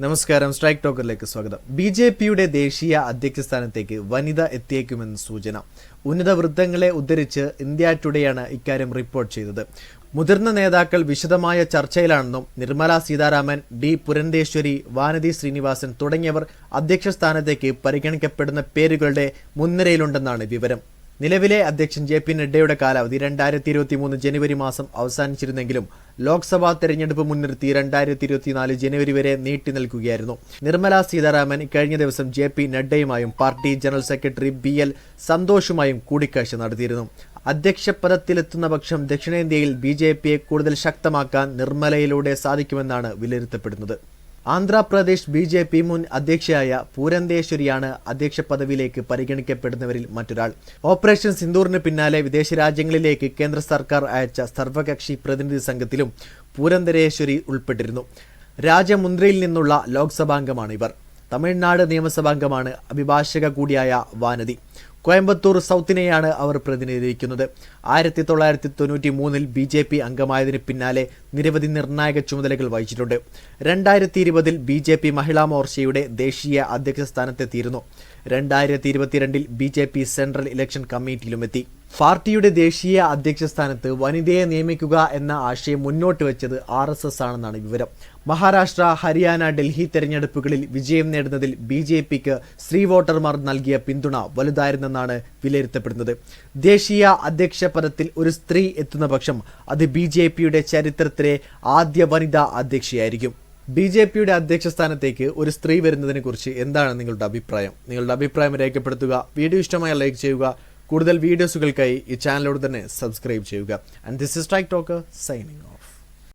നമസ്കാരം, സ്ട്രൈക്ക് ടോക്കറിലേക്ക് സ്വാഗതം. ബി.ജെ.പിയുടെ ദേശീയ അധ്യക്ഷ സ്ഥാനത്തേക്ക് വനിത എത്തിയേക്കുമെന്ന് സൂചന. ഉന്നത വൃത്തങ്ങളെ ഉദ്ധരിച്ച് ഇന്ത്യ ടുഡേയാണ് ഇക്കാര്യം റിപ്പോർട്ട് ചെയ്തത്. മുതിർന്ന നേതാക്കൾ വിശദമായ ചർച്ചയിലാണെന്നും നിർമ്മല സീതാരാമൻ, ഡി പുരന്ദേശ്വരി, വാനതി ശ്രീനിവാസൻ തുടങ്ങിയവർ അധ്യക്ഷ സ്ഥാനത്തേക്ക് പരിഗണിക്കപ്പെടുന്ന പേരുകളുടെ മുൻനിരയിലുണ്ടെന്നാണ് വിവരം. നിലവിലെ അധ്യക്ഷൻ ജെ.പി. നഡ്ഡയുടെ കാലാവധി 2023 ജനുവരി മാസം അവസാനിച്ചിരുന്നെങ്കിലും ലോക്സഭാ തെരഞ്ഞെടുപ്പ് മുൻനിർത്തി 2024 ജനുവരി വരെ നീട്ടി നൽകുകയായിരുന്നു. നിർമ്മല സീതാരാമൻ കഴിഞ്ഞ ദിവസം ജെ.പി. നഡ്ഡയുമായും പാർട്ടി ജനറൽ സെക്രട്ടറി ബി.എൽ. സന്തോഷുമായും കൂടിക്കാഴ്ച നടത്തിയിരുന്നു. അധ്യക്ഷ പദത്തിലെത്തുന്ന പക്ഷം ദക്ഷിണേന്ത്യയിൽ ബി.ജെ.പിയെ കൂടുതൽ ശക്തമാക്കാൻ നിർമ്മലയിലൂടെ സാധിക്കുമെന്നാണ് വിലയിരുത്തപ്പെടുന്നത്. ആന്ധ്രാപ്രദേശ് ബി.ജെ.പി. മുൻ അധ്യക്ഷയായ പൂരന്തേശ്വരിയാണ് അധ്യക്ഷ പദവിയിലേക്ക് പരിഗണിക്കപ്പെടുന്നവരിൽ മറ്റൊരാൾ. ഓപ്പറേഷൻ സിന്ദൂറിന് പിന്നാലെ വിദേശ രാജ്യങ്ങളിലേക്ക് കേന്ദ്ര സർക്കാർ അയച്ച സർവകക്ഷി പ്രതിനിധി സംഘത്തിലും പൂരന്തരേശ്വരി ഉൾപ്പെട്ടിരുന്നു. രാജമുന്ദ്രയിൽ നിന്നുള്ള ലോക്സഭാംഗമാണ് ഇവർ. തമിഴ്നാട് നിയമസഭാംഗമാണ്. അഭിഭാഷക കൂടിയായ വാനതി. കോയമ്പത്തൂർ സൗത്തിനെയാണ് അവർ പ്രതിനിധീകരിക്കുന്നത്. 1993 ബി.ജെ.പി. അംഗമായതിന് പിന്നാലെ നിരവധി നിർണായക ചുമതലകൾ വഹിച്ചിട്ടുണ്ട്. 2020 ബി.ജെ.പി. മഹിളാ മോർച്ചയുടെ ദേശീയ അധ്യക്ഷ സ്ഥാനത്തെത്തിയിരുന്നു. 2022 ബി.ജെ.പി. സെൻട്രൽ ഇലക്ഷൻ കമ്മിറ്റിയിലുമെത്തി. പാർട്ടിയുടെ ദേശീയ അധ്യക്ഷ സ്ഥാനത്ത് വനിതയെ നിയമിക്കുക എന്ന ആശയം മുന്നോട്ട് വെച്ചത് RSS ആണെന്നാണ് വിവരം. മഹാരാഷ്ട്ര, ഹരിയാന, ഡൽഹി തെരഞ്ഞെടുപ്പുകളിൽ വിജയം നേടുന്നതിൽ ബി.ജെ.പിക്ക് സ്ത്രീ വോട്ടർമാർ നൽകിയ പിന്തുണ വലുതായിരുന്നെന്നാണ് വിലയിരുത്തപ്പെടുന്നത്. ദേശീയ അധ്യക്ഷ പദത്തിൽ ഒരു സ്ത്രീ എത്തുന്ന പക്ഷം അത് ബി.ജെ.പിയുടെ ചരിത്രത്തിലെ ആദ്യ വനിതാ അധ്യക്ഷയായിരിക്കും. ബി.ജെ.പിയുടെ അധ്യക്ഷ സ്ഥാനത്തേക്ക് ഒരു സ്ത്രീ വരുന്നതിനെ കുറിച്ച് എന്താണ് നിങ്ങളുടെ അഭിപ്രായം? നിങ്ങളുടെ അഭിപ്രായം രേഖപ്പെടുത്തുക. വീഡിയോ ഇഷ്ടമായ ലൈക്ക് ചെയ്യുക. കൂടുതൽ വീഡിയോസുകൾക്കായി ഈ ചാനലോട് തന്നെ സബ്സ്ക്രൈബ് ചെയ്യുക. And this is strike talker signing off.